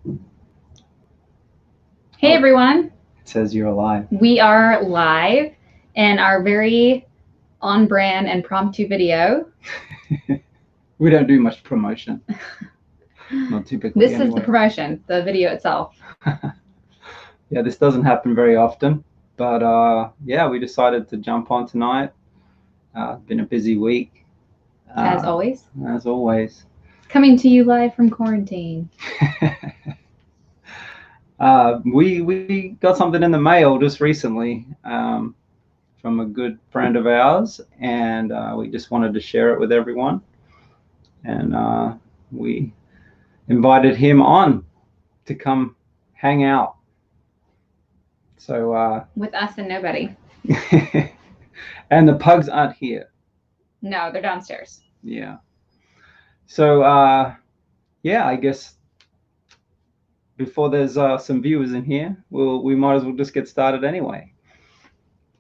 Hey everyone. It says you're alive. We are live in our very on-brand and impromptu video. We don't do much promotion. Not typically. This is the promotion, the video itself. Yeah, this doesn't happen very often, but yeah, we decided to jump on tonight. Been a busy week. As always. As always. Coming to you live from quarantine. We got something in the mail just recently from a good friend of ours, and we just wanted to share it with everyone. And we invited him on to come hang out. So with us and nobody. And the pugs aren't here. No, they're downstairs. Yeah. So yeah, I guess before there's some viewers in here, we might as well just get started anyway.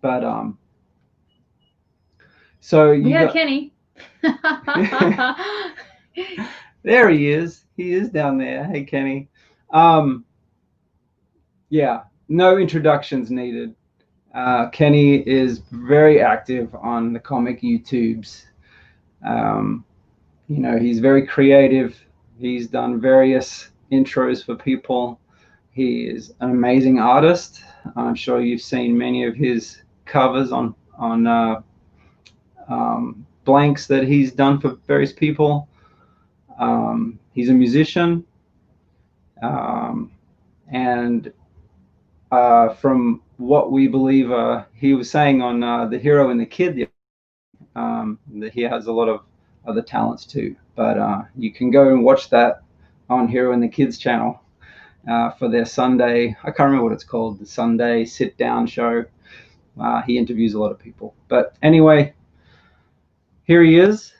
But so you got Kenny. There he is. He is down there. Hey, Kenny. Yeah, no introductions needed. Kenny is very active on the comic YouTubes. You know, he's very creative. He's done various intros for people. He is an amazing artist. I'm sure you've seen many of his covers on blanks that he's done for various people. He's a musician, and from what we believe he was saying on The Hero and the Kid, that he has a lot of other talents too. But you can go and watch that on Hero and the Kid's channel for their Sunday, I can't remember what it's called, the Sunday sit down show. He interviews a lot of people. But anyway, here he is,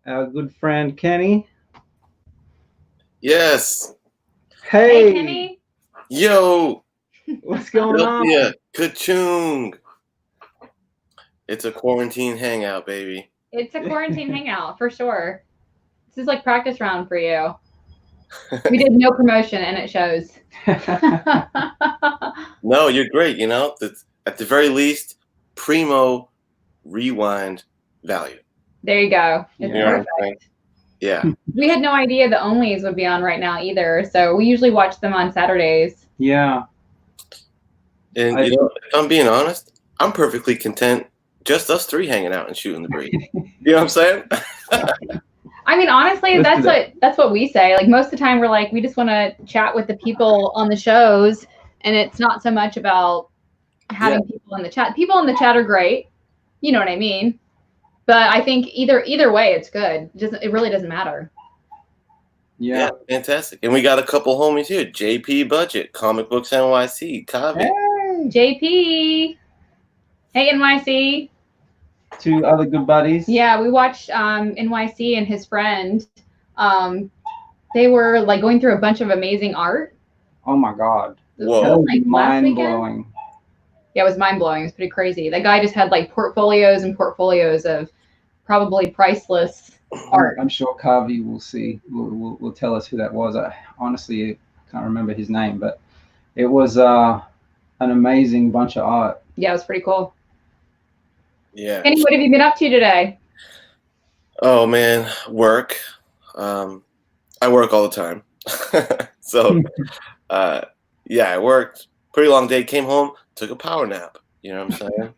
our good friend Kenny. Yes. Hey Kenny. Yo. What's going on? Yeah, ka-chung. It's a quarantine hangout, baby. It's a quarantine hangout for sure. This is like practice round for you. We did no promotion and it shows. No, you're great. You know, at the very least, primo rewind value. There you go. It's perfect. Yeah. We had no idea the Onlys would be on right now either. So we usually watch them on Saturdays. Yeah. And you know, if I'm being honest, I'm perfectly content just us three hanging out and shooting the breeze. You know what I'm saying? I mean, honestly, that's what we say. Like most of the time we're like, we just want to chat with the people on the shows, and it's not so much about having people in the chat. People in the chat are great. You know what I mean? But I think either way it's good. It really doesn't matter. Yeah, fantastic. And we got a couple homies here. JP Budget, Comic Books NYC, Kavi. Hey. JP. Hey, NYC. Two other good buddies. Yeah, we watched NYC and his friend. They were like going through a bunch of amazing art. Oh my God. Whoa. Like mind blowing. Yeah, it was mind blowing. It was pretty crazy. That guy just had like portfolios and portfolios of probably priceless art. I'm sure Kavi will tell us who that was. I honestly can't remember his name, but it was an amazing bunch of art. Yeah, it was pretty cool. Yeah. Kenny, what have you been up to today? Oh man, work. I work all the time. So yeah, I worked. Pretty long day. Came home, took a power nap. You know what I'm saying?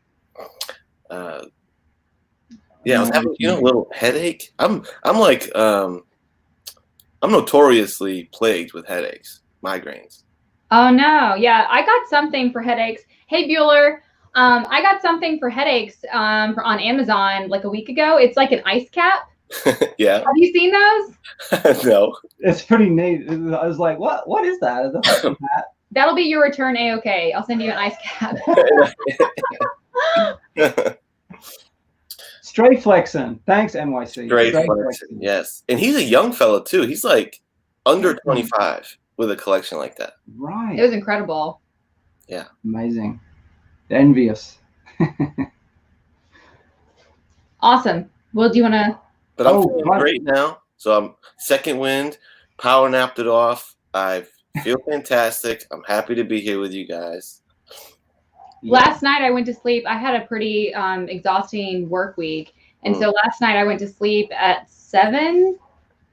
Yeah, I was having a little headache. I'm notoriously plagued with headaches, migraines. Oh no, yeah, I got something for headaches. Hey Bueller, I got something for headaches on Amazon like a week ago. It's like an ice cap. Yeah. Have you seen those? No. It's pretty neat. I was like, what is that? Is that a hat? That'll be your return AOK. I'll send you an ice cap. Straight flexing. Thanks, NYC. Straight flexing. Yes. And he's a young fella too. He's like under 25 with a collection like that. Right. It was incredible. Yeah. Amazing. Envious. Awesome. Well, do you want to? But I'm feeling great now. So I'm second wind, power napped it off. I've feel fantastic. I'm happy to be here with you guys. Last night I went to sleep. I had a pretty exhausting work week. And so last night I went to sleep at 7.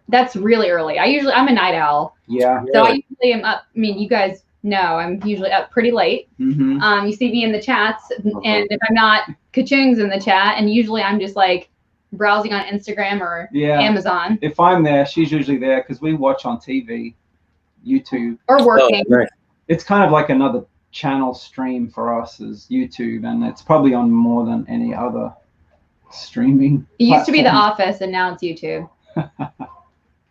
That's really early. I'm a night owl. Yeah. So I usually am up. I mean, you guys know I'm usually up pretty late. Mm-hmm. You see me in the chats, and if I'm not, Kachung's in the chat, and usually I'm just like browsing on Instagram or Amazon. If I'm there, she's usually there because we watch on TV, YouTube. Or working. Oh, right. It's kind of like another channel stream for us is YouTube, and it's probably on more than any other streaming. It used to be The Office, and now it's YouTube.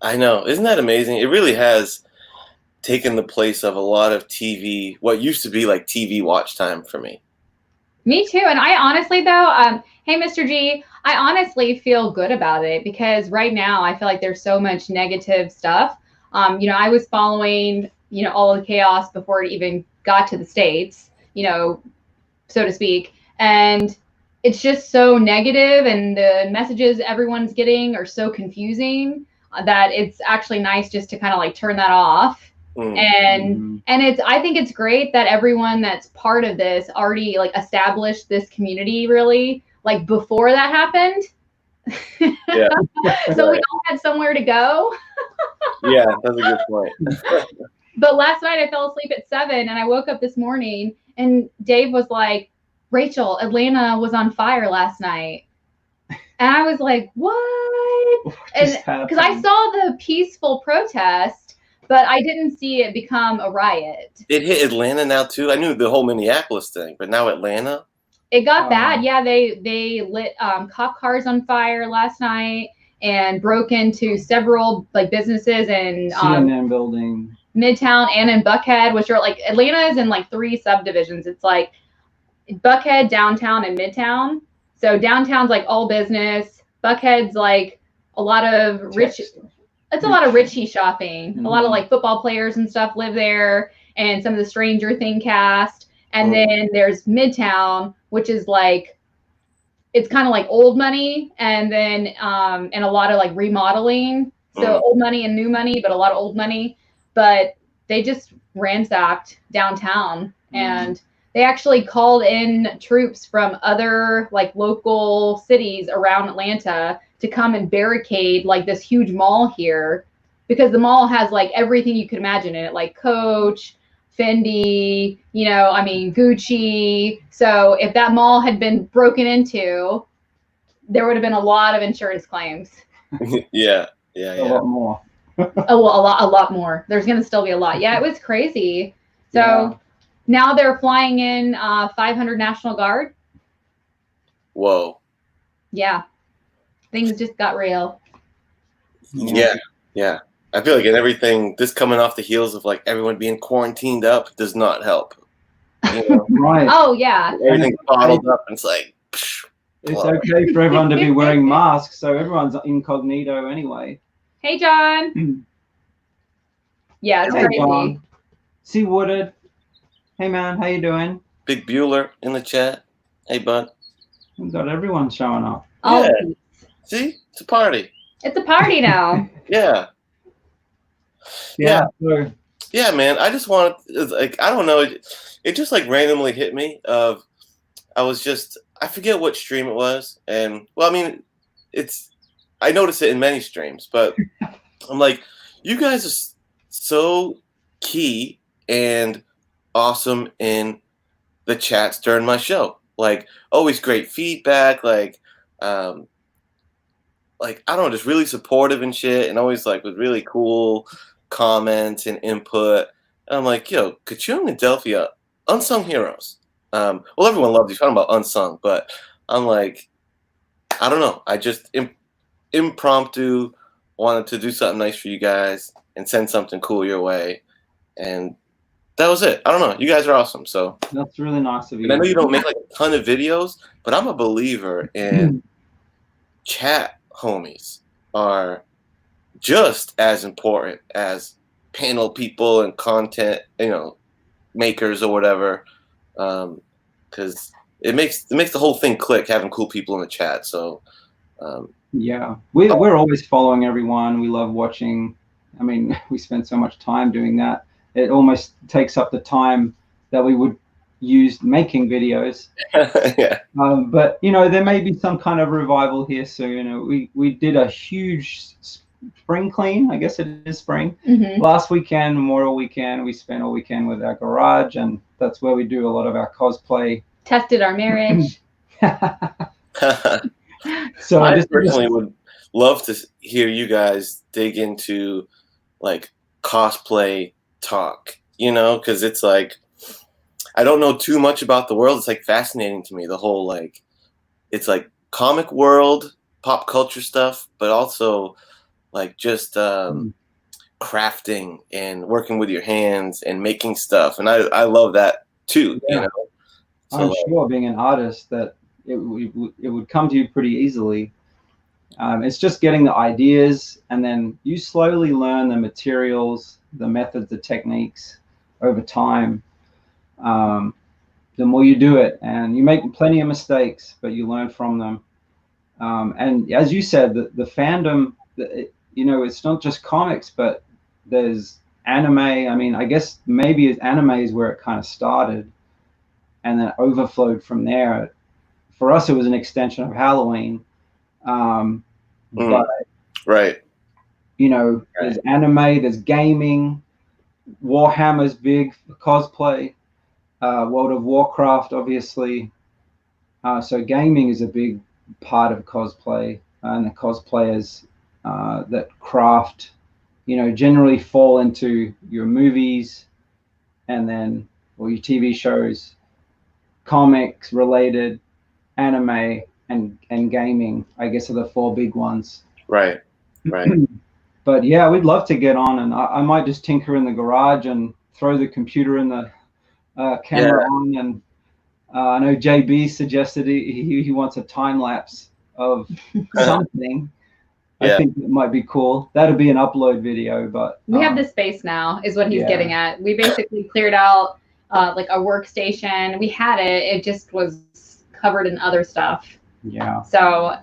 I know. Isn't that amazing? It really has taken the place of a lot of TV, what used to be like TV watch time for me. Me too. And I honestly, though, hey, Mr. G, I honestly feel good about it because right now I feel like there's so much negative stuff. I was following, all of the chaos before it even got to the States, so to speak. And it's just so negative, and the messages everyone's getting are so confusing that it's actually nice just to kind of like turn that off. And I think it's great that everyone that's part of this already like established this community really like before that happened. Yeah. So we all had somewhere to go. Yeah, that's a good point. But last night I fell asleep at 7 and I woke up this morning and Dave was like, Rachel, Atlanta was on fire last night. And I was like, what? And because I saw the peaceful protest, but I didn't see it become a riot. It hit Atlanta now too. I knew the whole Minneapolis thing, but now Atlanta. It got bad. Yeah, they lit cop cars on fire last night and broke into several like businesses in CNN building, Midtown and in Buckhead, which are like Atlanta is in like 3 subdivisions. It's like Buckhead, downtown, and Midtown. So downtown's like all business. Buckhead's like a lot of rich. It's a lot of richie shopping. A lot of like football players and stuff live there, and some of the Stranger Thing cast. And then there's Midtown, which is like, it's kind of like old money, and then and a lot of like remodeling. So old money and new money, but a lot of old money. But they just ransacked downtown, and they actually called in troops from other like local cities around Atlanta to come and barricade like this huge mall here, because the mall has like everything you could imagine in it, like Coach, Fendi, Gucci. So if that mall had been broken into, there would have been a lot of insurance claims. Yeah. A lot more. A lot more. There's going to still be a lot. Yeah, it was crazy. So now they're flying in 500 National Guard. Whoa. Yeah. Things just got real. Yeah. I feel like everything, this coming off the heels of like everyone being quarantined up does not help. Right. Oh, yeah. Everything's bottled up, and it's like, it's okay for everyone to be wearing masks, so everyone's incognito anyway. Hey, John. Yeah, it's crazy. John. See Woodard. Hey, man, how you doing? Big Bueller in the chat. Hey, bud. We've got everyone showing up. Oh, yeah. See? It's a party. It's a party now. Yeah. Yeah, man. I just wanted, like, I don't know. It just like randomly hit me of, I forget what stream it was. And well, I mean, I notice it in many streams, but I'm like, you guys are so key and awesome in the chats during my show. Like, always great feedback. Like, I don't know, just really supportive and shit, and always like with really cool comments and input. And I'm like, yo, Kachung and Delphia, unsung heroes. Well, everyone loves you talking about unsung, but I'm like, I don't know. I just impromptu wanted to do something nice for you guys and send something cool your way, and that was it. I don't know. You guys are awesome. So that's really nice of you. And I know you don't make like a ton of videos, but I'm a believer in chat homies are just as important as panel people and content, makers or whatever, because it makes the whole thing click having cool people in the chat. So we're always following everyone. We love watching. I mean, we spend so much time doing that. it almost takes up the time that we would use making videos. Yeah. But you know, there may be some kind of revival here soon. We did a huge spring clean. I guess it is spring. Last weekend, Memorial Weekend, we spent all weekend with our garage, and that's where we do a lot of our cosplay. Tested our marriage. So I personally would love to hear you guys dig into like cosplay talk, you know, because it's like I don't know too much about the world. It's like fascinating to me, the whole like it's like comic world, pop culture stuff, but also like just crafting and working with your hands and making stuff, and I love that too. Yeah. You know, so, I'm sure being an artist that it would come to you pretty easily. It's just getting the ideas, and then you slowly learn the materials, the methods, the techniques over time. The more you do it, and you make plenty of mistakes, but you learn from them. And as you said, the fandom, you know, it's not just comics, but there's anime. I mean, I guess maybe anime is where it kind of started, and then overflowed from there. For us, it was an extension of Halloween. But right, you know, there's anime, there's gaming, Warhammer's big for cosplay, World of Warcraft, obviously. So gaming is a big part of cosplay, and the cosplayers that craft, you know, generally fall into your movies, and then or your TV shows, comics related, anime, and gaming, I guess, are the four big ones. Right. But yeah, we'd love to get on, and I might just tinker in the garage and throw the computer in the camera on. And I know JB suggested he wants a time lapse of something. I think it might be cool. That'd be an upload video, but we have the space now, is what he's getting at. We basically cleared out like a workstation. We had it; it just was covered in other stuff. Yeah. So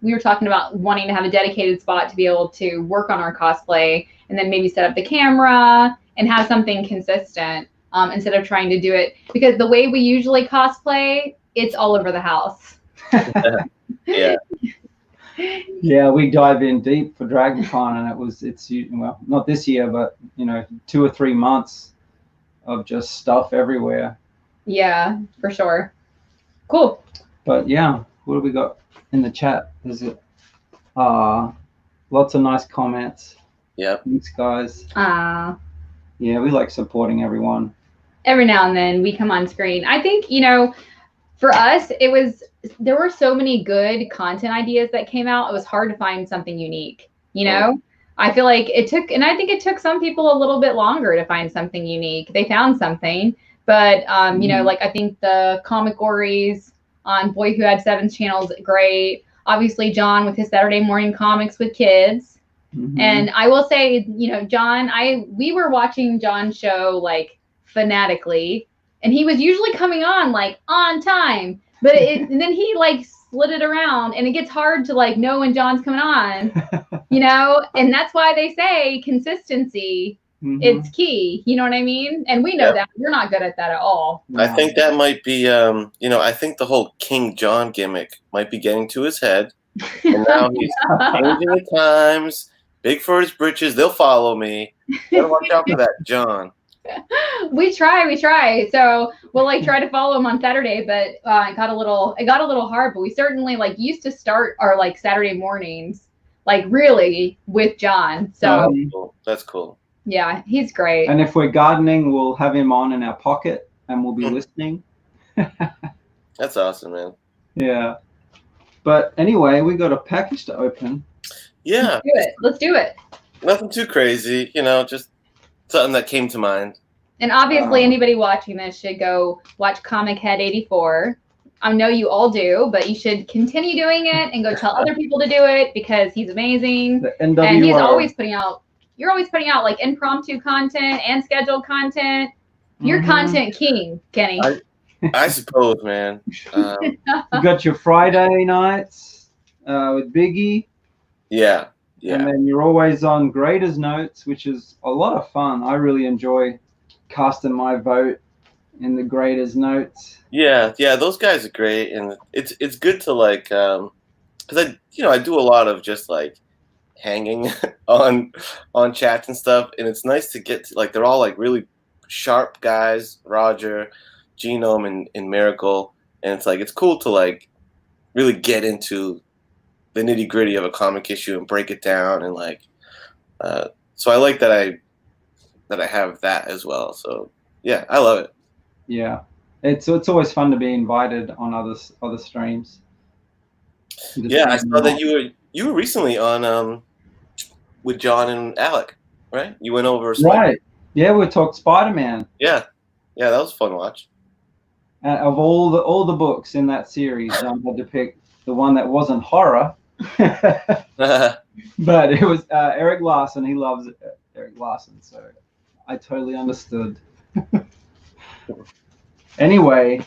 we were talking about wanting to have a dedicated spot to be able to work on our cosplay, and then maybe set up the camera and have something consistent instead of trying to do it, because the way we usually cosplay, it's all over the house. Yeah, we dive in deep for DragonCon, and it's well, not this year, but you know, 2 or 3 months of just stuff everywhere. Yeah, for sure. Cool. But yeah, what do we got in the chat? Is it lots of nice comments. Yeah. Thanks, guys. Yeah, we like supporting everyone. Every now and then we come on screen. I think, you know, for us, there were so many good content ideas that came out. It was hard to find something unique, you know? I feel like I think it took some people a little bit longer to find something unique. They found something, but, you know, like I think the comic gories on Boy Who Had Seven's channel is great. Obviously, John with his Saturday morning comics with kids. And I will say, you know, John, we were watching John's show like fanatically, and he was usually coming on like on time, but and then he like split it around, and it gets hard to like know when John's coming on, you know, and that's why they say consistency. It's key, you know what I mean? And we know that we're not good at that at all. I think that might be, you know, I think the whole King John gimmick might be getting to his head, and now he's changing the times. Big for his britches, they'll follow me. Gotta watch out for that, John. We try. So we'll like try to follow him on Saturday, but it got a little hard. But we certainly like used to start our like Saturday mornings, like really with John. So that's cool. Yeah, he's great. And if we're gardening, we'll have him on in our pocket, and we'll be listening. That's awesome, man. Yeah. But anyway, we got a package to open. Yeah. Let's do it. Nothing too crazy, you know, just something that came to mind. And obviously, anybody watching this should go watch Comichead84. I know you all do, but you should continue doing it and go tell other people to do it, because he's amazing. And he's always putting out. You're always putting out like impromptu content and scheduled content. You're content king, Kenny. I suppose, man. You got your Friday nights with Biggie. Yeah. Yeah. And then you're always on graders notes, which is a lot of fun. I really enjoy casting my vote in the graders notes. Yeah, those guys are great, and it's good to like, because I do a lot of just like hanging on chats and stuff, and it's nice to get to, like, they're all like really sharp guys, Roger, Genome, and Miracle, and it's like it's cool to like really get into the nitty gritty of a comic issue and break it down, and like, so I like that I have that as well. So yeah, I love it. Yeah, it's always fun to be invited on other streams. Yeah, I saw that you were recently on with John and Alec, right? You went over Right. Yeah, we talked Spider-Man. Yeah, that was a fun watch. Of all the books in that series, I had to pick the one that wasn't horror. But it was Eric Larson. He loves Eric Larson, so I totally understood. Anyway.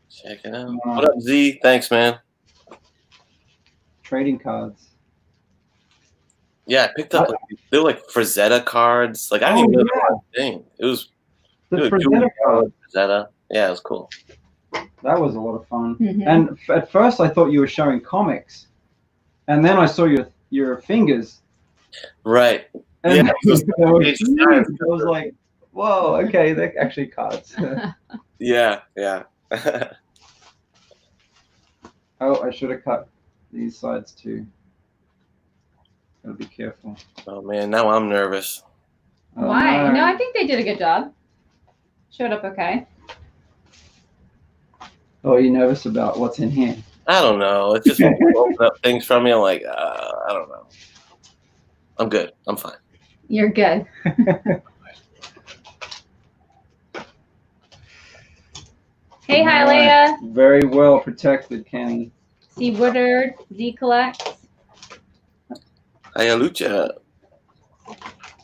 Check it out. What up, Z? Thanks, man. Trading cards. Yeah, I picked up they were like Frazetta cards. Like I didn't even know that was a thing. It was the Frazetta card. Frazetta. Yeah, it was cool. That was a lot of fun. And at first I thought you were showing comics, and then I saw your fingers. Right. And yeah. I was like, whoa, okay, they're actually cards. Yeah. Oh, I should have cut these sides too. Gotta be careful. Oh man, now I'm nervous. Why? No, I think they did a good job. Showed up okay. Oh, are you nervous about what's in here? I don't know. It's just open up things from me. I'm like, I don't know. I'm good. I'm fine. You're good. Hey, Hialeah. Very well protected, Kenny. C. Woodard, Z collects. Hiya, Lucha.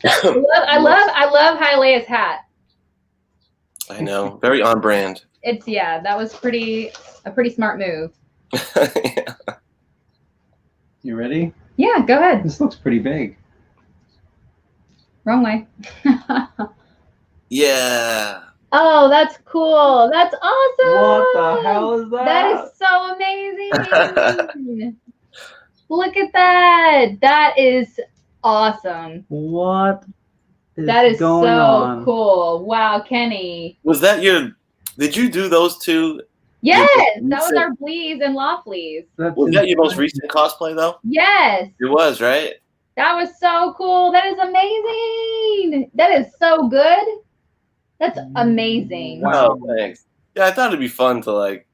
I love Hialeah's hat. I know, very on brand. That was a pretty smart move. Yeah. You ready? Yeah, go ahead. This looks pretty big. Wrong way. Yeah. Oh, that's cool. That's awesome. What the hell is that? That is so amazing. Look at that. That is awesome. What is that is going so on? Cool. Wow, Kenny. Was that did you do those two? Yes, that was our Blees and Lawflees. Was that your most recent cosplay though? Yes. It was, right? That was so cool. That is amazing. That is so good. That's amazing. Wow, thanks. Yeah, I thought it'd be fun to like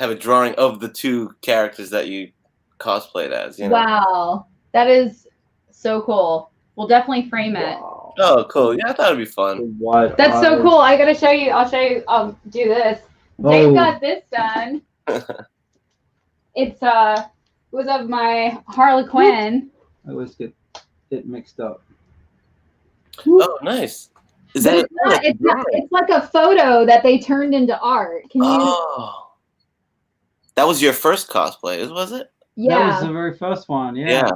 have a drawing of the two characters that you cosplayed as. You know? Wow, that is so cool. We'll definitely frame it. Wow. Oh, cool. Yeah, I thought it'd be fun. What? That's so cool. I gotta show you. I'll show you. I'll do this. Dave got this done. It was of my Harley Quinn. I always get it mixed up. Oh, nice. Is that? It's like a photo that they turned into art. Can you? Oh, that was your first cosplay, was it? Yeah. That was the very first one. Yeah.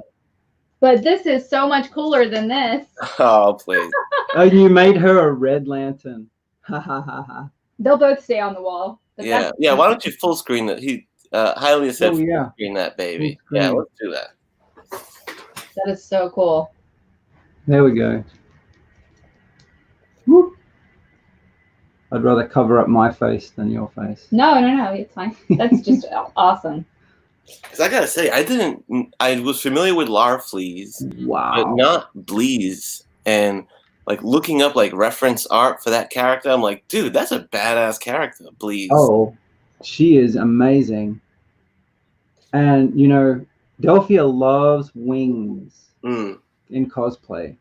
But this is so much cooler than this. Oh, please. Oh, you made her a Red Lantern. Ha ha ha ha. They'll both stay on the wall. Yeah. Why don't you full screen that? Hialeah said full screen that baby. Yeah, let's do that. That is so cool. There we go. Whoop. I'd rather cover up my face than your face. No, it's fine. That's just awesome. Because I gotta say, I was familiar with Larfleeze, but not Bleeze. And like looking up like reference art for that character, I'm like, dude, that's a badass character, Bleeze. Oh, she is amazing. And you know, Delphia loves wings in cosplay.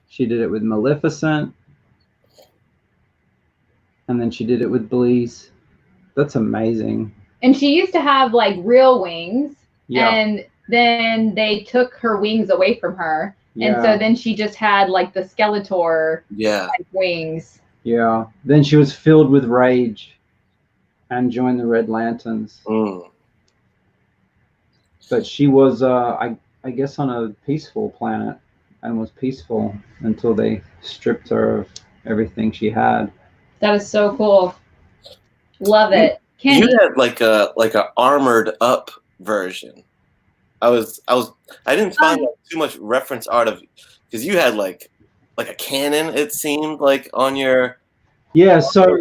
She did it with Maleficent. And then she did it with Bleeze. That's amazing. And she used to have like real wings. Yeah. And then they took her wings away from her. Yeah. And so then she just had like the Skeletor type wings. Yeah. Then she was filled with rage and joined the Red Lanterns. but she was, I guess, on a peaceful planet, and was peaceful until they stripped her of everything she had. That is so cool. Love it. You had like a armored up version. I didn't find too much reference art of, because you had like a cannon, it seemed like, on your. Yeah, so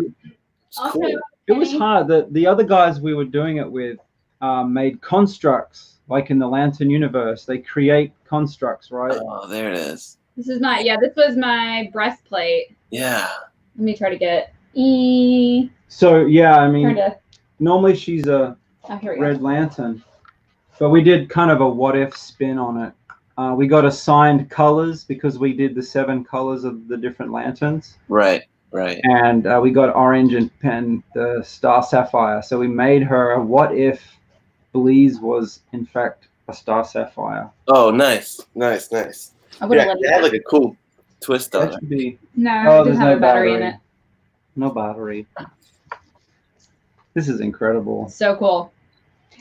it's cool. it was hard. The other guys we were doing it with made constructs, like in the Lantern universe. They create constructs, right? Oh, there it is. This is my, this was my breastplate. Yeah. Let me try to get it. So yeah, I mean, normally she's a Red Lantern, but we did kind of a what if spin on it. We got assigned colors because we did the 7 colors of the different lanterns. Right, right. And we got orange and the Star Sapphire. So we made her a what if Blaze was in fact a Star Sapphire. Oh, nice, nice, nice. It had like a cool twist on it. No, it doesn't have a battery in it. No battery. This is incredible. So cool.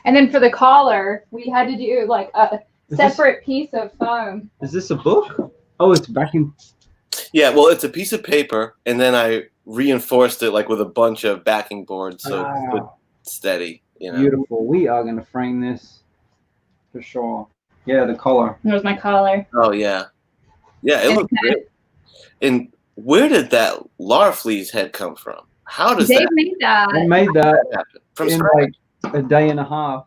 And then for the collar, we had to do like a separate piece of foam. Is this a book? Oh, it's backing. Yeah, well, it's a piece of paper, and then I reinforced it like with a bunch of backing boards, so it's steady. You know? Beautiful. We are going to frame this for sure. Yeah, the collar. There's my collar. Oh yeah, yeah, it looks great. And where did that Larfleeze head come from? How does they made that? They made that from in like a day and a half.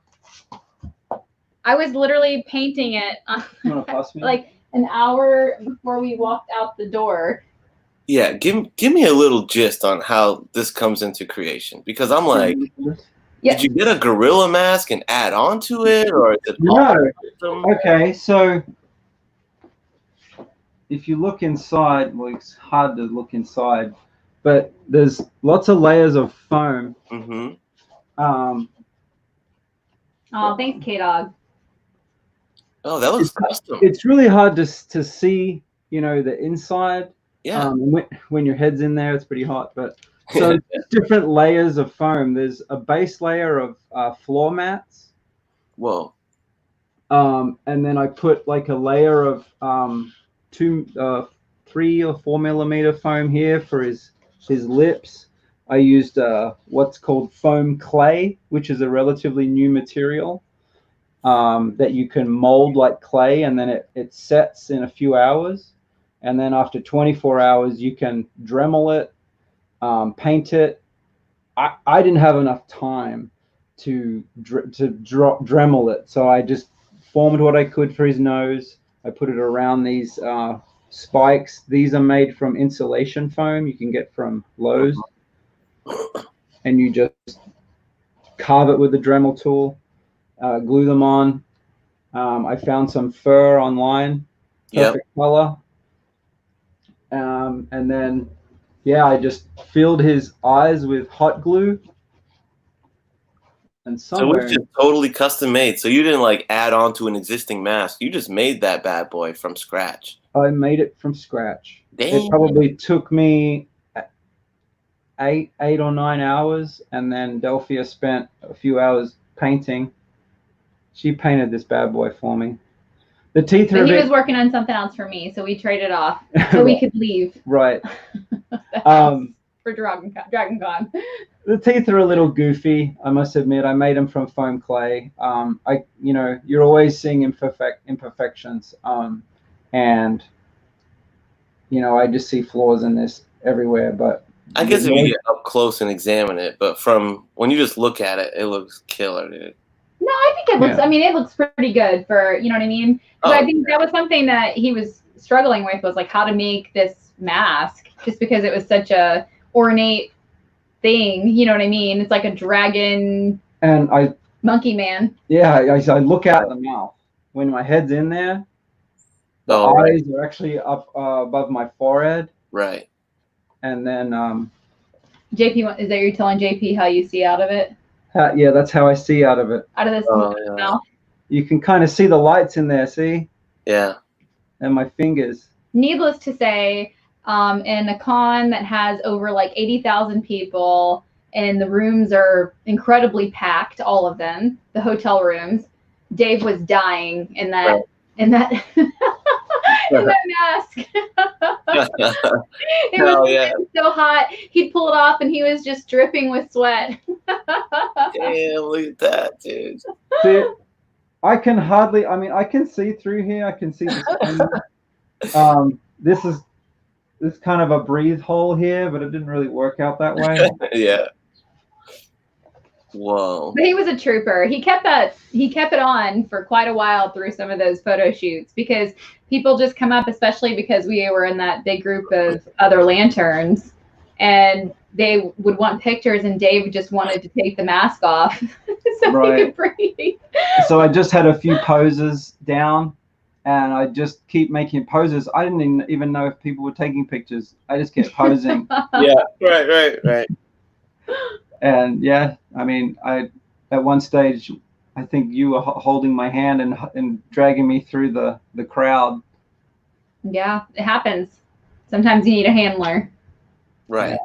I was literally painting it like an hour before we walked out the door. Yeah, give me a little gist on how this comes into creation, because I'm like, did you get a gorilla mask and add on to it, or is it no? Okay, so if you look inside, well, it's hard to look inside, but there's lots of layers of foam. Mm-hmm. Oh, thanks, K-Dog. Oh, that looks custom. It's really hard to see, you know, the inside. Yeah. When your head's in there, it's pretty hot. But so different layers of foam. There's a base layer of floor mats. Whoa. And then I put like a layer of 3 or 4 millimeter foam here for his lips. I used what's called foam clay, which is a relatively new material that you can mold like clay, and then it sets in a few hours. And then after 24 hours, you can Dremel it, paint it. I didn't have enough time to Dremel it, so I just formed what I could for his nose. I put it around these spikes. These are made from insulation foam you can get from Lowe's. And you just carve it with the Dremel tool, glue them on. I found some fur online, perfect color. And then, yeah, I just filled his eyes with hot glue. And somewhere, so it's just totally custom made. So you didn't like add on to an existing mask. You just made that bad boy from scratch. I made it from scratch. Dang. It probably took me 8 or 9 hours, and then Delphia spent a few hours painting. She painted this bad boy for me. The teeth are. But he was working on something else for me, so we traded off so we could leave. Right. For DragonCon. The teeth are a little goofy, I must admit. I made them from foam clay. You're always seeing imperfections, and I just see flaws in this everywhere. But I guess if you get up close and examine it, but from when you just look at it, it looks killer, dude. No, I think it looks. Yeah. I mean, it looks pretty good for, you know what I mean. But I think that was something that he was struggling with, was like how to make this mask, just because it was such a ornate thing. You know what I mean? It's like a dragon and monkey man. Yeah, I look out the mouth when my head's in there. The eyes are actually up above my forehead. Right. And then JP, is that you're telling JP how you see out of it? Yeah, that's how I see out of it. Out of this mouth. You can kind of see the lights in there, see? Yeah. And my fingers. Needless to say, in a con that has over like 80,000 people, and the rooms are incredibly packed, all of them, the hotel rooms, Dave was dying in that Right. in that in that mask. It Hell was yeah. so hot. He'd pull it off and he was just dripping with sweat. Damn, look at that, dude. See, I can hardly. I mean, I can see through here. I can see the screen. This is kind of a breathe hole here, but it didn't really work out that way. Yeah. Whoa. But he was a trooper. He kept it on for quite a while through some of those photo shoots because people just come up, especially because we were in that big group of other lanterns, and they would want pictures, and Dave just wanted to take the mask off so Right. he could breathe. So I just had a few poses down, and I just keep making poses. I didn't even know if people were taking pictures. I just kept posing. Yeah. Right. And yeah, I mean, at one stage, I think you were holding my hand and dragging me through the crowd. Yeah, it happens. Sometimes you need a handler. Right. Yeah.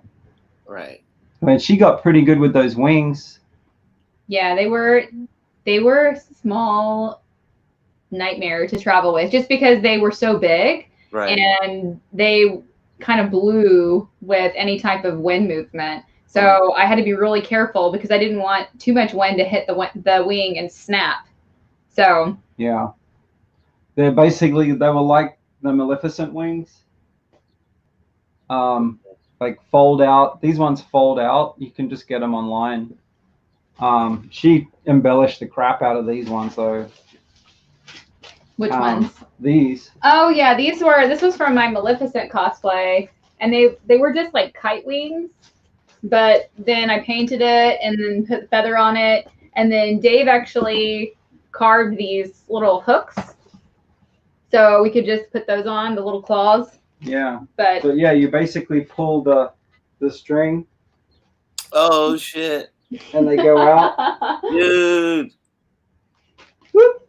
Right. I mean, she got pretty good with those wings. Yeah, they were a small nightmare to travel with just because they were so big. Right. And they kind of blew with any type of wind movement. So I had to be really careful because I didn't want too much wind to hit the wing and snap. So Yeah, they were like the Maleficent wings. Like fold out. These ones fold out. You can just get them online. She embellished the crap out of these ones though. which ones? These. Oh yeah, this was from my Maleficent cosplay, and they were just like kite wings. But then I painted it and then put the feather on it. And then Dave actually carved these little hooks. So we could just put those on, the little claws. Yeah. But yeah, you basically pull the string. Oh shit. And they go out. Dude.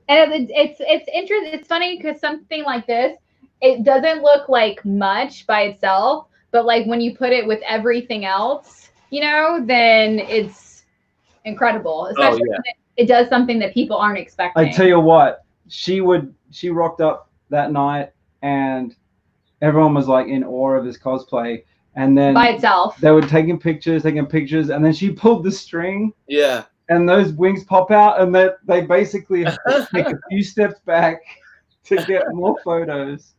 And it's interesting. It's funny because something like this, it doesn't look like much by itself. But like when you put it with everything else, then it's incredible. Especially when it does something that people aren't expecting. I tell you what, she rocked up that night and everyone was like in awe of this cosplay. And then by itself, they were taking pictures, and then she pulled the string. Yeah. And those wings pop out, and they basically take a few steps back to get more photos.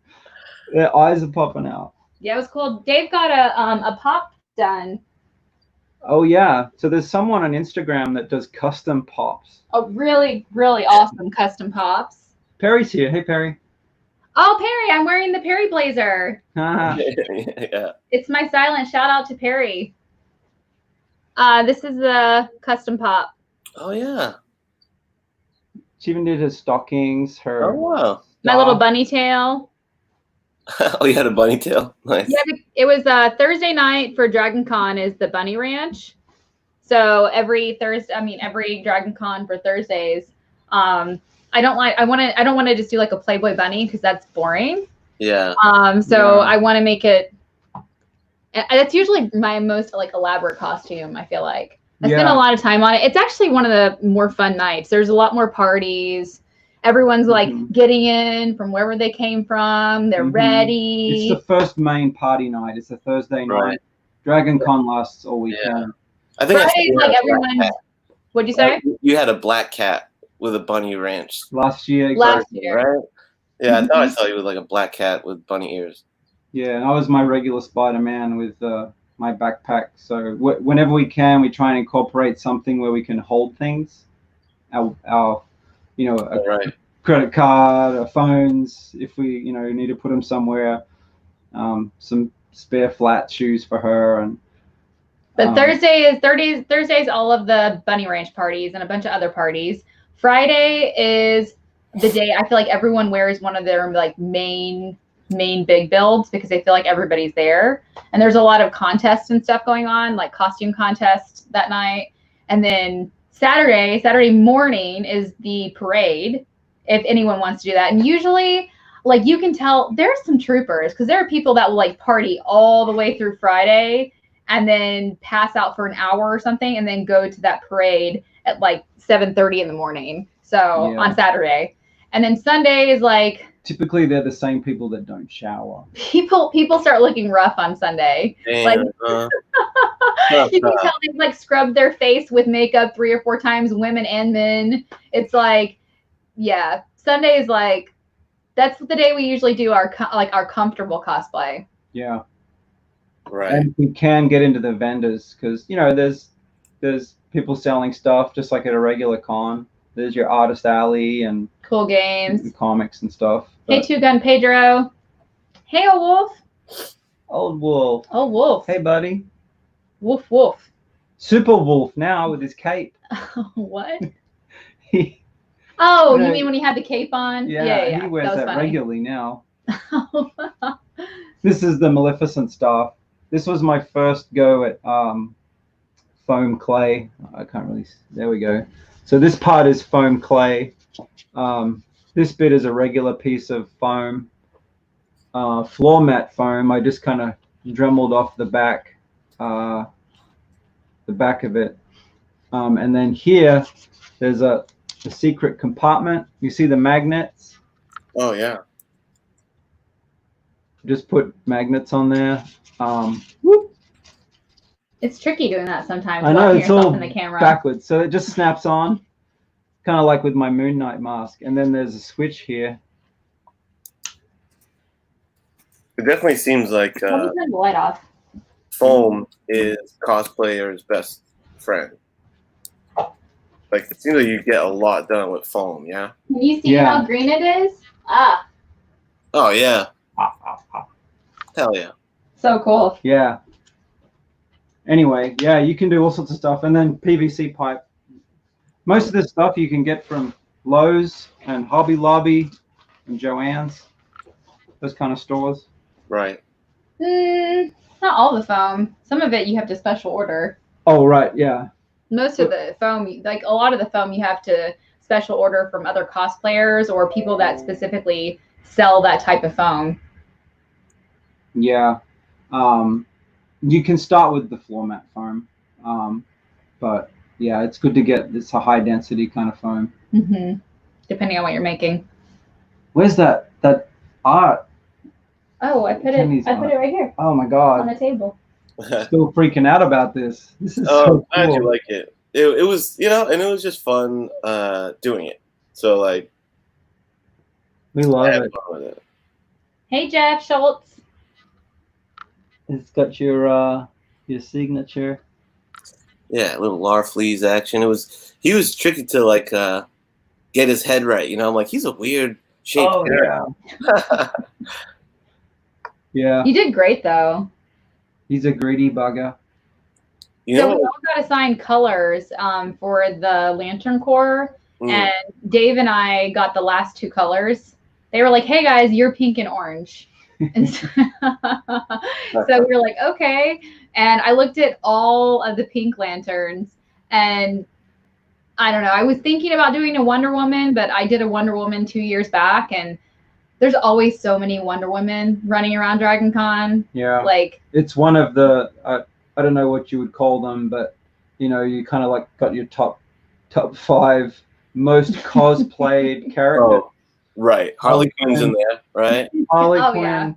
Their eyes are popping out. Yeah, it was cool. Dave got a pop done. Oh yeah, so there's someone on Instagram that does custom pops. Oh, really, really awesome custom pops. Perry's here. Hey Perry. Oh, Perry, I'm wearing the Perry blazer. Yeah. It's my silent shout out to Perry. This is the custom pop. Oh yeah. She even did her stockings. Oh wow. My little bunny tail. Oh, you had a bunny tail. Nice. Yeah, it was Thursday night for Dragon Con is the Bunny Ranch. So every Dragon Con for Thursdays. I don't want to just do like a Playboy bunny because that's boring. Yeah. I want to make it. That's usually my most like elaborate costume. I feel like I spend a lot of time on it. It's actually one of the more fun nights. There's a lot more parties. Everyone's like getting in from wherever they came from. They're ready. It's the first main party night. It's a Thursday night. Dragon Con lasts all weekend. Yeah. I think Friday, like everyone. What'd you say? You had a black cat with a bunny ranch. Last year. Last year. Right? Yeah, I thought I saw you with like a black cat with bunny ears. Yeah, and I was my regular Spider-Man with my backpack. So whenever we can, we try and incorporate something where we can hold things. Our credit card, our phones, if we need to put them somewhere. Some spare flat shoes for her, and. But Thursday's all of the Bunny Ranch parties and a bunch of other parties. Friday is the day I feel like everyone wears one of their like main big builds because they feel like everybody's there. And there's a lot of contests and stuff going on, like costume contests that night. And then Saturday morning is the parade, if anyone wants to do that. And usually, like you can tell there's some troopers because there are people that will like party all the way through Friday and then pass out for an hour or something and then go to that parade at like 7:30 in the morning. So on Saturday. And then Sunday is like, typically they're the same people that don't shower. People start looking rough on Sunday. Damn, you can tell they've like scrubbed their face with makeup 3 or 4 times, women and men. It's like, yeah, Sunday is like, that's the day we usually do our comfortable cosplay. Yeah. Right. And we can get into the vendors because, you know, there's people selling stuff just like at a regular con. There's your artist alley and cool games, comics and stuff. Hey, Two Gun Pedro. Hey, old wolf. Old wolf. Old wolf. Hey, buddy. Woof woof. Super wolf now with his cape. What? You mean when he had the cape on? Yeah. He wears that regularly now. This is the Maleficent stuff. This was my first go at foam clay. I can't really. There we go. So this part is foam clay. This bit is a regular piece of foam, floor mat foam. I just kind of dremeled off the back of it, and then here there's a secret compartment. You see the magnets? Oh yeah. Just put magnets on there. It's tricky doing that sometimes. I know, it's all in the camera. backwards, so it just snaps on, kind of like with my Moon Knight mask. And then there's a switch here. It definitely seems like Let me turn the light off. foam is cosplayer's best friend. Like, it seems like you get a lot done with foam, yeah? Can you see how green it is? Ah. Oh, yeah. Hell yeah. So cool. Yeah. Anyway, yeah, you can do all sorts of stuff. And then PVC pipe. Most of this stuff you can get from Lowe's and Hobby Lobby and Joann's. Those kind of stores. Right. Not all the foam. Some of it you have to special order. Oh, right, yeah. Most of the foam, like a lot of the foam, you have to special order from other cosplayers or people that specifically sell that type of foam. Yeah. You can start with the floor mat foam. But yeah, it's good to get this a high density kind of foam. Mm-hmm. Depending on what you're making. Where's that art? Oh, I put it right here. Oh my God. On the table. Still freaking out about this. This is so cool. Glad you like it. It was, you know, and it was just fun doing it. So like, we love it. Fun with it. Hey, Jeff Schultz. It's got your signature. Yeah, a little Larfleeze action. He was tricky to like get his head right. You know, I'm like, he's a weird shaped character. Yeah. Yeah. You did great though. He's a greedy bugger. You know, so we all got assigned colors for the Lantern Corps, and Dave and I got the last 2 colors. They were like, "Hey guys, you're pink and orange." And so we were like, "Okay." And I looked at all of the pink lanterns, and I don't know. I was thinking about doing a Wonder Woman, but I did a Wonder Woman 2 years back, and there's always so many Wonder Women running around Dragon Con. Yeah. Like, it's one of the I don't know what you would call them, but you know, you kind of like got your top 5 most cosplayed characters. Oh, right. Harley Quinn's in there, right? Harley Quinn. Yeah.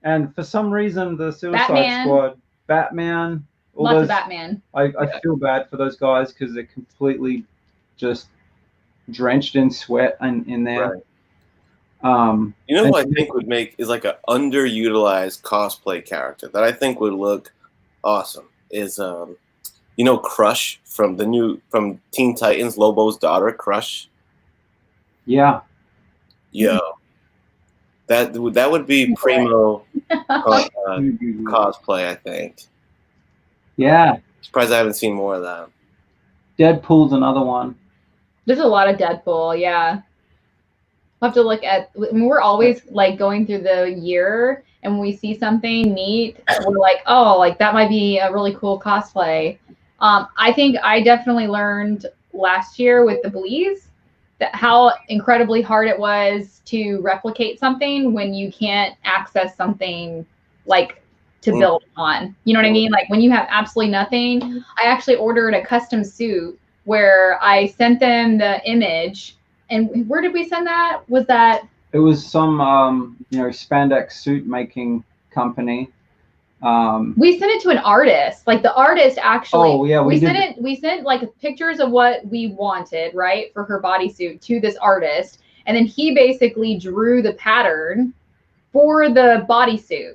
And for some reason the Suicide Squad, Batman, lots of Batman. I feel bad for those guys because they're completely just drenched in sweat and in there. Right. You know what I think would make is like an underutilized cosplay character that I think would look awesome is you know, Crush from Teen Titans, Lobo's daughter, Crush. Yeah. Yo. That would be primo cosplay, I think. Yeah. Surprised I haven't seen more of that. Deadpool's another one. There's a lot of Deadpool, yeah. We'll have to look at, we're always like going through the year, and when we see something neat, we're like, oh, like that might be a really cool cosplay. I think I definitely learned last year with the Blees that how incredibly hard it was to replicate something when you can't access something like to build on. You know what I mean? Like when you have absolutely nothing. I actually ordered a custom suit where I sent them the image And where did we send that? Was that? It was some spandex suit making company. We sent it to an artist. Like the artist actually. Oh yeah, we sent it. We sent like pictures of what we wanted, right, for her bodysuit to this artist, and then he basically drew the pattern for the bodysuit.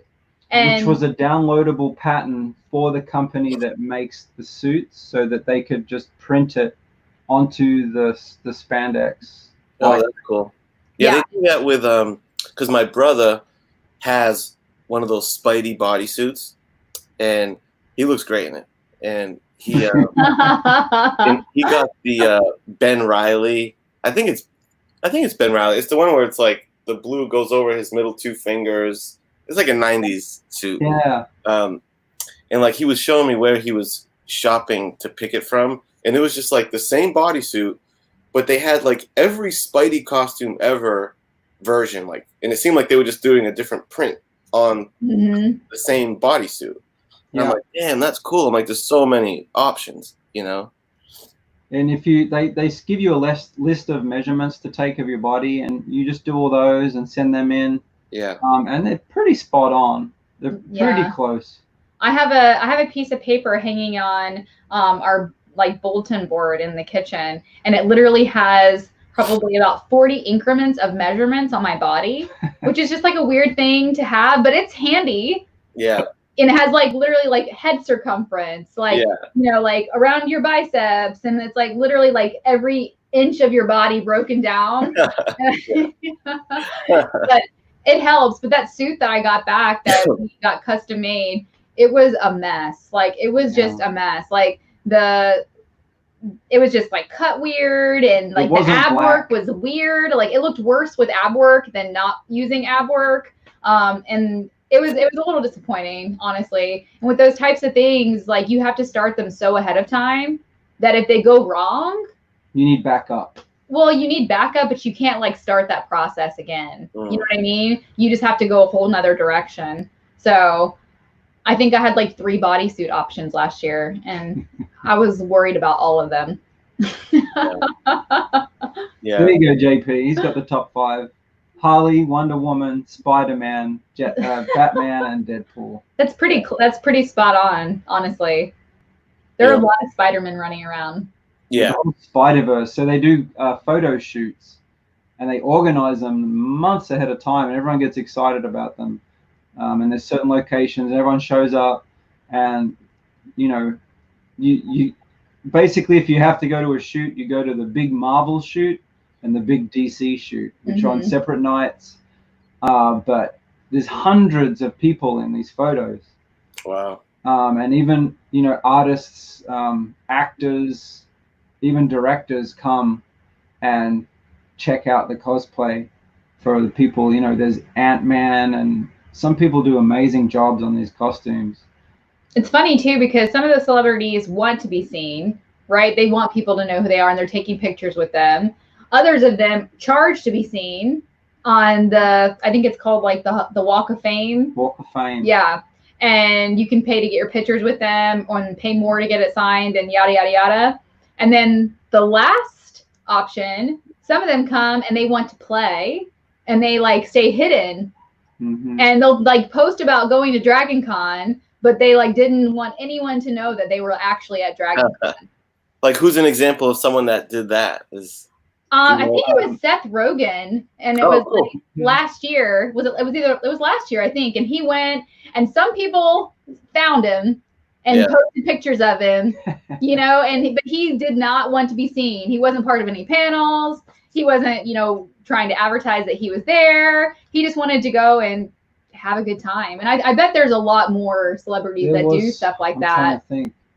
Which was a downloadable pattern for the company that makes the suits, so that they could just print it onto the spandex. Oh, that's cool. Yeah, they do that with because my brother has one of those Spidey bodysuits, and he looks great in it. And he he got the Ben Reilly. I think it's Ben Reilly. It's the one where it's like the blue goes over his middle two fingers. It's like a 90s suit. Yeah. And like he was showing me where he was shopping to pick it from, and it was just like the same bodysuit, but they had like every Spidey costume ever version, like, and it seemed like they were just doing a different print on the same bodysuit. And I'm like, damn, that's cool. I'm like, there's so many options, you know. And if they give you a list of measurements to take of your body, and you just do all those and send them in. Yeah. And they're pretty spot on. They're pretty close. I have a piece of paper hanging on our like bulletin board in the kitchen, and it literally has probably about 40 increments of measurements on my body, which is just like a weird thing to have, but it's handy. Yeah. And it has like literally like head circumference, like like around your biceps, and it's like literally like every inch of your body broken down. But it helps. But that suit that I got back that we got custom made, it was a mess. Like it was just a mess. Like it was just like cut weird, and like the ab work was weird. Like it looked worse with ab work than not using ab work. And it was a little disappointing, honestly. And with those types of things, like you have to start them so ahead of time that if they go wrong, you need backup. Well, you need backup, but you can't like start that process again. You know what I mean? You just have to go a whole nother direction. So I think I had like 3 bodysuit options last year, and I was worried about all of them. Yeah. There you go, JP. He's got the top 5. Harley, Wonder Woman, Spider-Man, Batman, and Deadpool. That's pretty spot on, honestly. There are a lot of Spider-Men running around. Yeah. Spider-Verse. So they do photo shoots, and they organize them months ahead of time, and everyone gets excited about them. And there's certain locations, and everyone shows up, and you basically, if you have to go to a shoot, you go to the big Marvel shoot and the big DC shoot, which are on separate nights. But there's hundreds of people in these photos. Wow. And even artists, actors, even directors come and check out the cosplay for the people. There's Ant-Man, and some people do amazing jobs on these costumes. It's funny too, because some of the celebrities want to be seen, right? They want people to know who they are, and they're taking pictures with them. Others of them charge to be seen on I think it's called like the Walk of Fame. Walk of Fame. Yeah. And you can pay to get your pictures with them, or pay more to get it signed, and yada, yada, yada. And then the last option, some of them come and they want to play, and they like stay hidden. And they'll like post about going to Dragon Con, but they like didn't want anyone to know that they were actually at Dragon Con. Like, who's an example of someone that did that? I think it was Seth Rogen, and it was like last year. It was last year, I think, and he went, and some people found him and posted pictures of him, but he did not want to be seen. He wasn't part of any panels. He wasn't, trying to advertise that he was there. He just wanted to go and have a good time. And I bet there's a lot more celebrities that do stuff like that.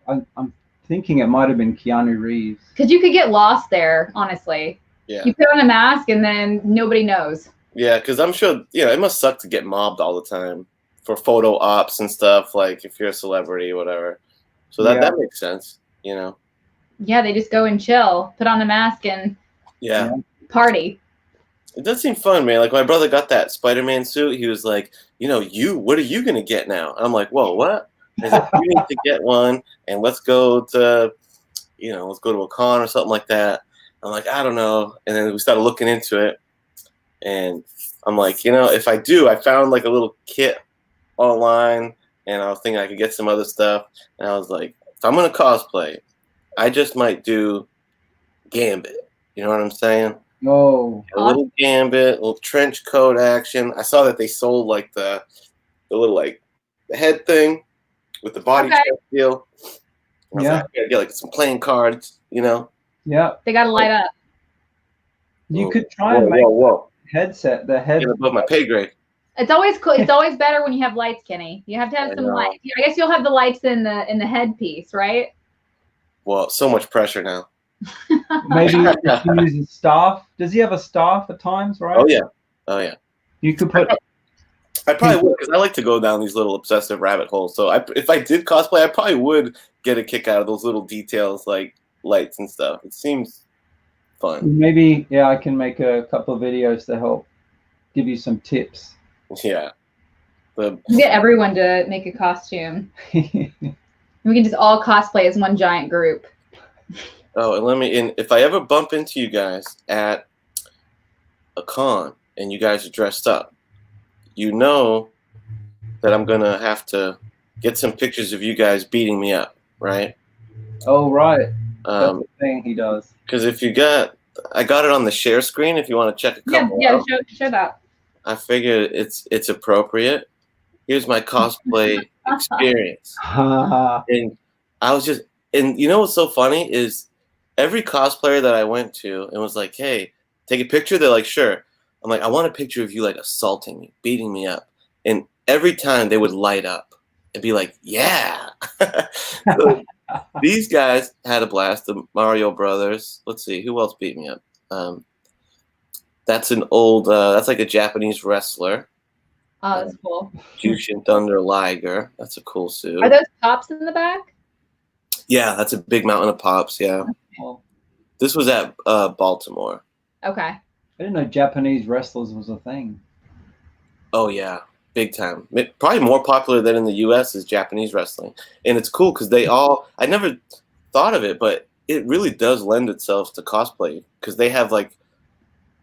I'm thinking it might have been Keanu Reeves. Because you could get lost there, honestly. Yeah. You put on a mask and then nobody knows. Yeah, because I'm sure, it must suck to get mobbed all the time for photo ops and stuff, like if you're a celebrity or whatever. So that makes sense, Yeah, they just go and chill, put on the mask, and party. It does seem fun, man. Like, my brother got that Spider-Man suit. He was like, what are you going to get now? And I'm like, whoa, what? He's like, you need to get one, and let's go to a con or something like that. I'm like, I don't know. And then we started looking into it, and I'm like, if I do, I found like a little kit online, and I was thinking I could get some other stuff, and I was like, if I'm gonna cosplay, I just might do Gambit. You know what I'm saying? Oh, A little Gambit, a little trench coat action. I saw that they sold like the little like the head thing with the body check deal. I was like, I gotta get like some playing cards, Yeah. They gotta light up. You could try and make headset. The head get above my pay grade. It's always cool. It's always better when you have lights, Kenny. You have to have some lights. I guess you'll have the lights in the headpiece, right? Well, so much pressure now. Maybe he uses staff. Does he have a staff at times, right? Oh yeah. You could put. I probably would, because I like to go down these little obsessive rabbit holes. So if I did cosplay, I probably would get a kick out of those little details like lights and stuff. It seems fun. Maybe, I can make a couple of videos to help give you some tips. Yeah. Get everyone to make a costume. We can just all cosplay as one giant group. Oh, and if I ever bump into you guys at a con and you guys are dressed up, you know that I'm gonna have to get some pictures of you guys beating me up, right? Oh, right. That's the thing he does. Because I got it on the share screen. If you want to check a couple. Yeah, show that. I figured it's appropriate. Here's my cosplay experience, and I was just, and you know what's so funny is every cosplayer that I went to and was like, "Hey, take a picture." They're like, "Sure." I'm like, "I want a picture of you like assaulting me, beating me up," and every time they would light up and be like, "Yeah." So these guys had a blast. The Mario Brothers. Let's see, who else beat me up? That's an old. That's like a Japanese wrestler. Oh, that's cool. Jushin Thunder Liger. That's a cool suit. Are those pops in the back? Yeah, that's a big mountain of pops. Yeah. Well, This was at Baltimore. Okay. I didn't know Japanese wrestlers was a thing. Oh yeah, big time. Probably more popular than in the U.S. is Japanese wrestling, and it's cool because I never thought of it, but it really does lend itself to cosplay because they have like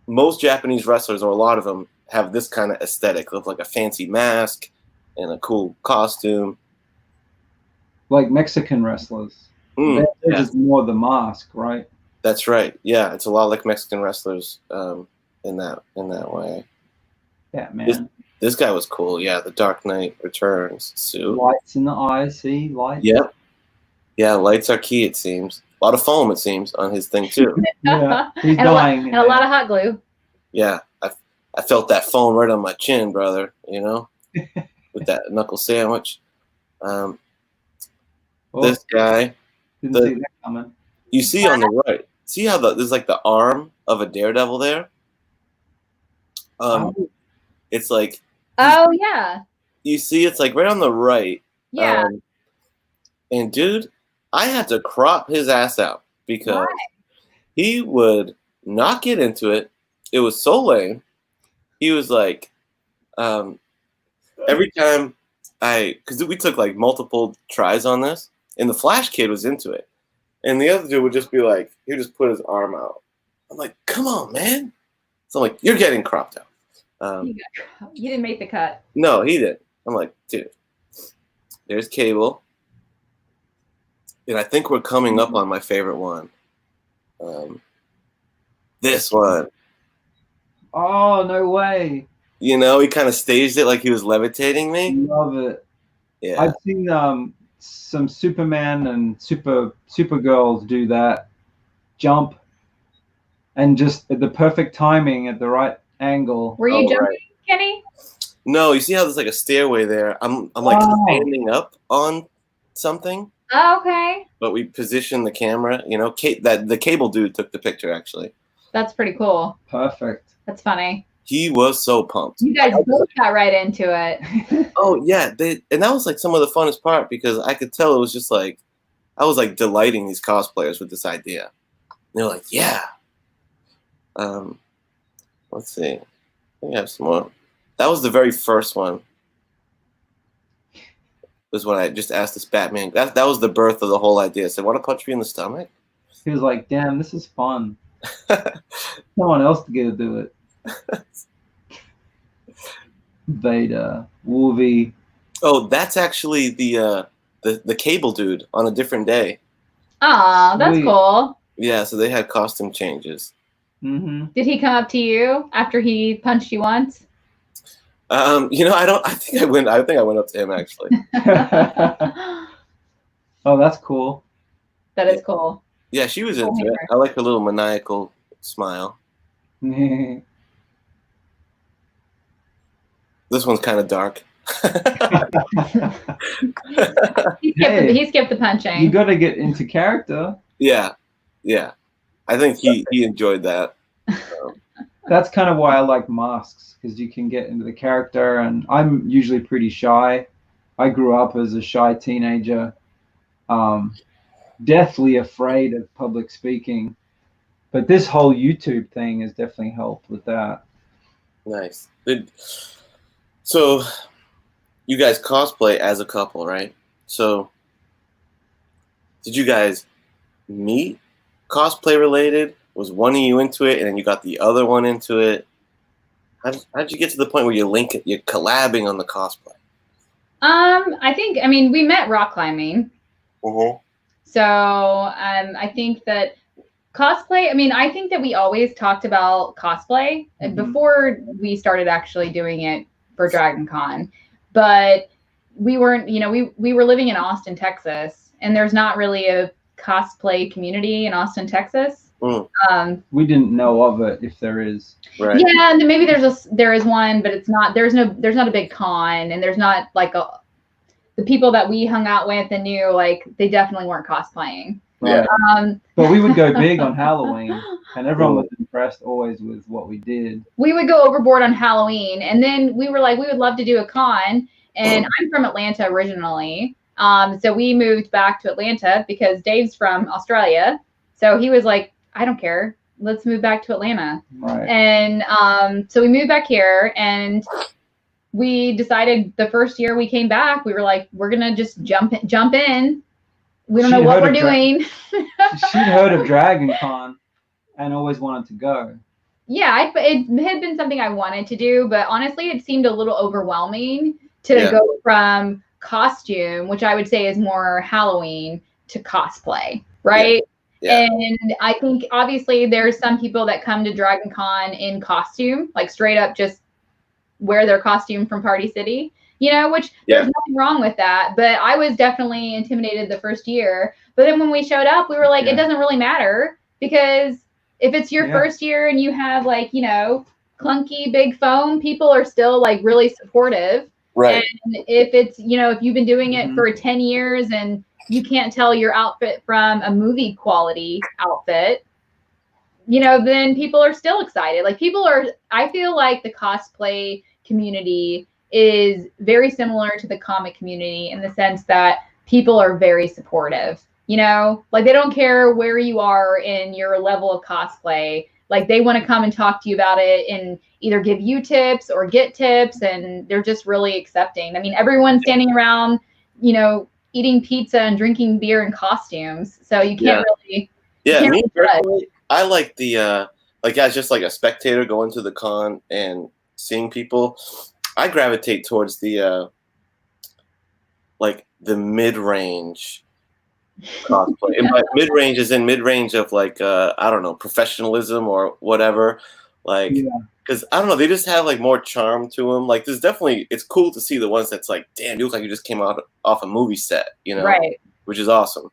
most Japanese wrestlers, or a lot of them, have this kind of aesthetic of like a fancy mask and a cool costume. Like Mexican wrestlers. They're just more the mask, right? That's right. Yeah, it's a lot like Mexican wrestlers in that way. Yeah, man. This guy was cool. Yeah, the Dark Knight Returns suit. Lights in the eyes, see? Lights. Yep. Yeah, lights are key, it seems. A lot of foam, it seems, on his thing, too. Yeah, he's and dying. And a lot of hot glue. Yeah, I felt that foam right on my chin, brother, with that knuckle sandwich. This guy. Didn't see that coming. You see on the right. See how there's like the arm of a daredevil there? It's like. Oh, yeah. You see, it's like right on the right. Yeah. And dude, I had to crop his ass out because he would not get into it. It was so lame. He was like, every time because we took like multiple tries on this, and the Flash kid was into it. And the other dude would just be like, he'd just put his arm out. I'm like, come on, man. So I'm like, you're getting cropped out. You didn't make the cut. No, he didn't. I'm like, dude, there's Cable. And I think we're coming up on my favorite one. This one. Oh, no way. He kind of staged it like he was levitating me. Love it. Yeah. I've seen some Superman and Supergirls do that. Jump. And just at the perfect timing at the right angle. Were you jumping, Kenny? No, you see how there's like a stairway there? I'm like standing up on something. Oh, okay. But we positioned the camera, that the Cable dude took the picture actually. That's pretty cool. Perfect. That's funny. He was so pumped. You guys both got right into it. Oh yeah, and that was like some of the funnest part because I could tell it was just like I was like delighting these cosplayers with this idea. And they're like, yeah. Let's see. We have some more. That was the very first one. Was when I just asked this Batman. That was the birth of the whole idea. I said, "Want to punch me in the stomach?" He was like, "Damn, this is fun." Someone else to get to do it. Vader, Wolvie. Oh, that's actually the cable dude on a different day. Oh, that's cool. Yeah, so they had costume changes. Mm-hmm. Did he come up to you after he punched you once? You know, I think I went up to him actually. Oh, that's cool. That is cool. Yeah, she was into it. I like her little maniacal smile. This one's kind of dark. He skipped the punching. You got to get into character. Yeah. I think he enjoyed that. So. That's kind of why I like masks, because you can get into the character, and I'm usually pretty shy. I grew up as a shy teenager, deathly afraid of public speaking. But this whole YouTube thing has definitely helped with that. Nice. So you guys cosplay as a couple, right? So did you guys meet cosplay related? Was one of you into it and then you got the other one into it? How'd you get to the point where you're collabing on the cosplay? I mean, we met rock climbing. Mm-hmm. So I think that cosplay, I mean, I think that we always talked about cosplay before we started actually doing it for Dragon Con. But we weren't, you know, we were living in Austin, Texas, and there's not really a cosplay community in Austin, Texas. We didn't know of it, if there is. Right. Yeah, and maybe there is one, but it's not. There's not a big con, and there's not like the people that we hung out with and knew, like, they definitely weren't cosplaying. Right. But we would go big on Halloween, and everyone was impressed always with what we did. We would go overboard on Halloween, and then we were like, we would love to do a con. And I'm from Atlanta originally, so we moved back to Atlanta because Dave's from Australia. So he was like, I don't care. Let's move back to Atlanta. Right. And so we moved back here, and we decided the first year we came back, we were like, we're going to just jump in. We don't know what we're doing. She'd heard of Dragon Con and always wanted to go. Yeah, it had been something I wanted to do, but honestly, it seemed a little overwhelming to go from costume, which I would say is more Halloween, to cosplay, right? Yeah. And I think obviously there's some people that come to Dragon Con in costume, like straight up just wear their costume from Party City, you know, which there's nothing wrong with that. But I was definitely intimidated the first year. But then when we showed up, we were like, it doesn't really matter, because if it's your first year and you have, like, you know, clunky big foam, people are still like really supportive. Right. And if it's, you know, if you've been doing it for 10 years and you can't tell your outfit from a movie quality outfit, you know, then people are still excited. Like, I feel like the cosplay community is very similar to the comic community in the sense that people are very supportive, you know, like they don't care where you are in your level of cosplay. Like, they want to come and talk to you about it and either give you tips or get tips. And they're just really accepting. I mean, everyone's standing around, you know, eating pizza and drinking beer in costumes. So you can't really. Yeah, me personally, I like the, like, as just like a spectator going to the con and seeing people, I gravitate towards the, like, the mid-range cosplay. And by mid-range is in mid-range of, like, I don't know, professionalism or whatever. Like, because I don't know, they just have like more charm to them. Like, there's definitely, it's cool to see the ones that's like, damn, you look like you just came out off a movie set, you know, right? Which is awesome.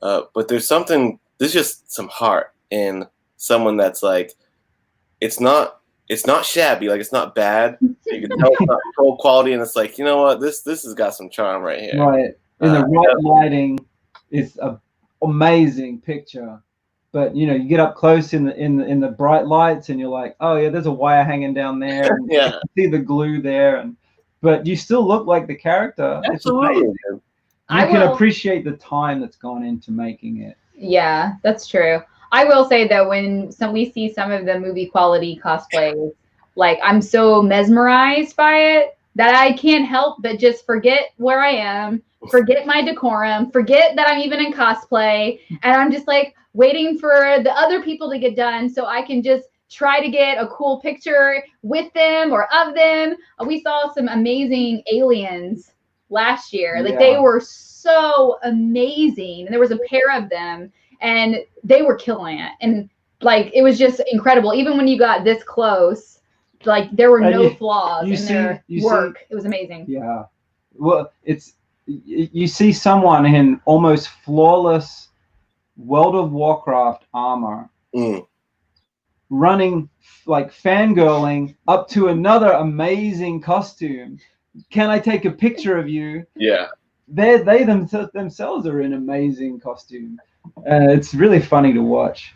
But there's just some heart in someone that's like, it's not shabby, like, it's not bad. You can tell it's not pro quality, and it's like, you know what, this has got some charm right here. Right. And the right lighting is an amazing picture. But, you know, you get up close in the bright lights, and you're like, oh yeah, there's a wire hanging down there. And you see the glue there, but you still look like the character. Absolutely. You can appreciate the time that's gone into making it. Yeah, that's true. I will say that when we see some of the movie quality cosplays, like, I'm so mesmerized by it that I can't help but just forget where I am, forget my decorum, forget that I'm even in cosplay, and I'm just like waiting for the other people to get done so I can just try to get a cool picture with them or of them. We saw some amazing aliens last year. Like they were so amazing. And there was a pair of them and they were killing it. And like it was just incredible. Even when you got this close, like there were no flaws in their work. It was amazing. Yeah. Well, you see someone in almost flawless World of Warcraft armor running, like fangirling up to another amazing costume. Can I take a picture of you? Yeah. They themselves are in amazing costume. It's really funny to watch.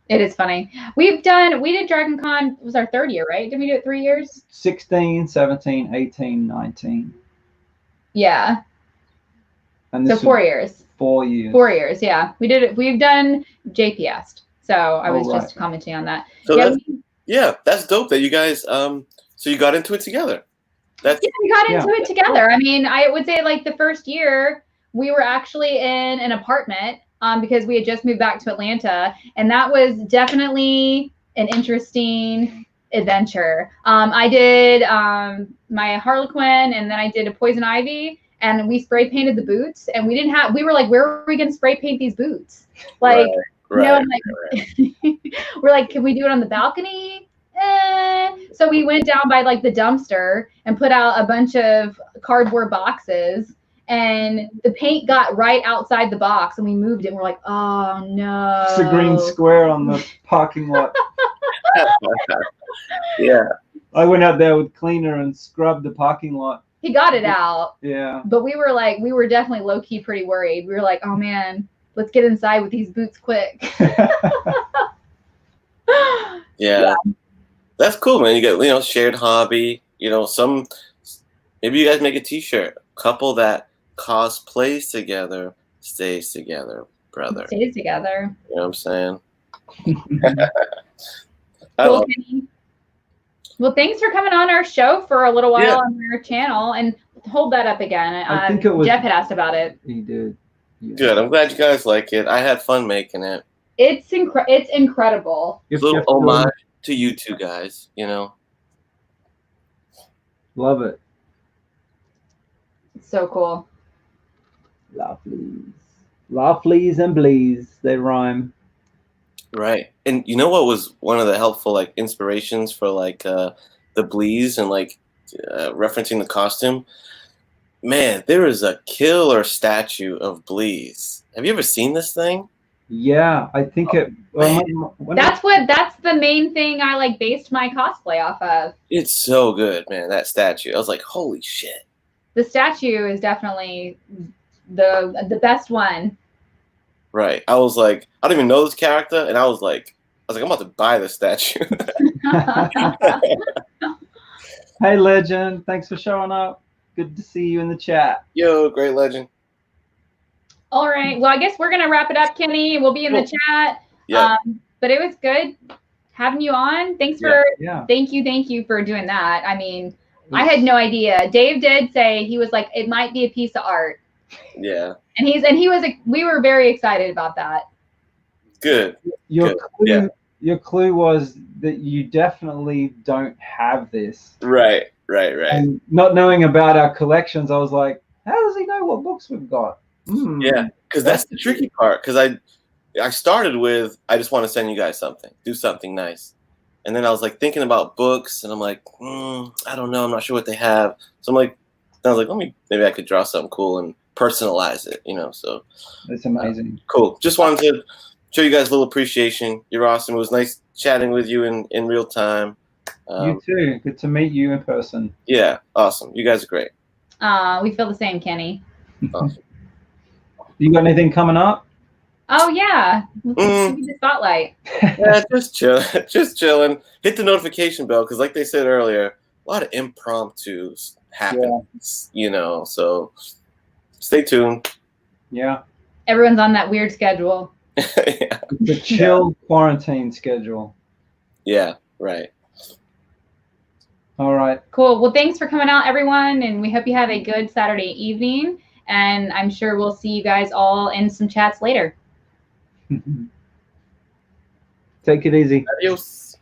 It is funny. We did Dragon Con, it was our 3rd year, right? Did we do it 3 years? 16, 17, 18, 19. Yeah. And so 4 years. 4 years. 4 years, yeah. We did it. We've done JPS. So I was just commenting on that. So that's dope that you guys so you got into it together. We got into it together. I mean, I would say like the first year we were actually in an apartment because we had just moved back to Atlanta, and that was definitely an interesting adventure. I did my Harlequin, and then I did a Poison Ivy, and we spray painted the boots, and we were like, where are we going to spray paint these boots? Like, we're like, can we do it on the balcony? So we went down by like the dumpster and put out a bunch of cardboard boxes, and the paint got right outside the box, and we moved it. And we're like, oh no! It's a green square on the parking lot. Yeah. I went out there with cleaner and scrubbed the parking lot. He got it out. Yeah. But we were definitely low key pretty worried. We were like, oh man, let's get inside with these boots quick. Yeah. That's cool, man. You get, shared hobby, maybe you guys make a t-shirt. Couple that cosplays together stays together, brother. Stays together. You know what I'm saying? Cool, Kenny. Well, thanks for coming on our show for a little while on your channel, and hold that up again. I think it was, Jeff had asked about it. He did. Yeah. Good. I'm glad you guys like it. I had fun making it. It's incredible. It's a little homage to you two guys, Love it. It's so cool. Lawfleas and blees. They rhyme. Right. And you know what was one of the helpful inspirations for the blees and referencing the costume? Man, there is a killer statue of blees. Have you ever seen this thing? Yeah, I think it. That's the main thing I based my cosplay off of. It's so good, man. That statue. I was like, holy shit. The statue is definitely the best one. Right. I was like, I don't even know this character, and I was like, I'm about to buy the statue. Hey, Legend. Thanks for showing up. Good to see you in the chat. Yo, great Legend. All right. Well, I guess we're going to wrap it up, Kenny. We'll be in the chat. Yeah. But it was good having you on. Thanks for thank you for doing that. I mean, I had no idea. Dave did say, he was like, it might be a piece of art. Yeah. And we were very excited about that. Good. Your clue was that you definitely don't have this. Right. And not knowing about our collections, I was like, how does he know what books we've got? Yeah, because that's the tricky part. Because I started with, I just want to send you guys something, do something nice. And then I was thinking about books, and I'm like, I don't know, I'm not sure what they have. So I was like, maybe I could draw something cool and personalize it, So it's amazing. Cool. Just wanted to show you guys a little appreciation. You're awesome. It was nice chatting with you in real time. You too. Good to meet you in person. Yeah, awesome. You guys are great. We feel the same, Kenny. Awesome. You got anything coming up? Oh yeah, the spotlight. Yeah, just chilling. Hit the notification bell because, like they said earlier, a lot of impromptus happen. So stay tuned. Yeah. Everyone's on that weird schedule. Yeah. The chill quarantine schedule. Yeah. Right. All right. Cool. Well, thanks for coming out, everyone, and we hope you have a good Saturday evening. And I'm sure we'll see you guys all in some chats later. Take it easy. Adios.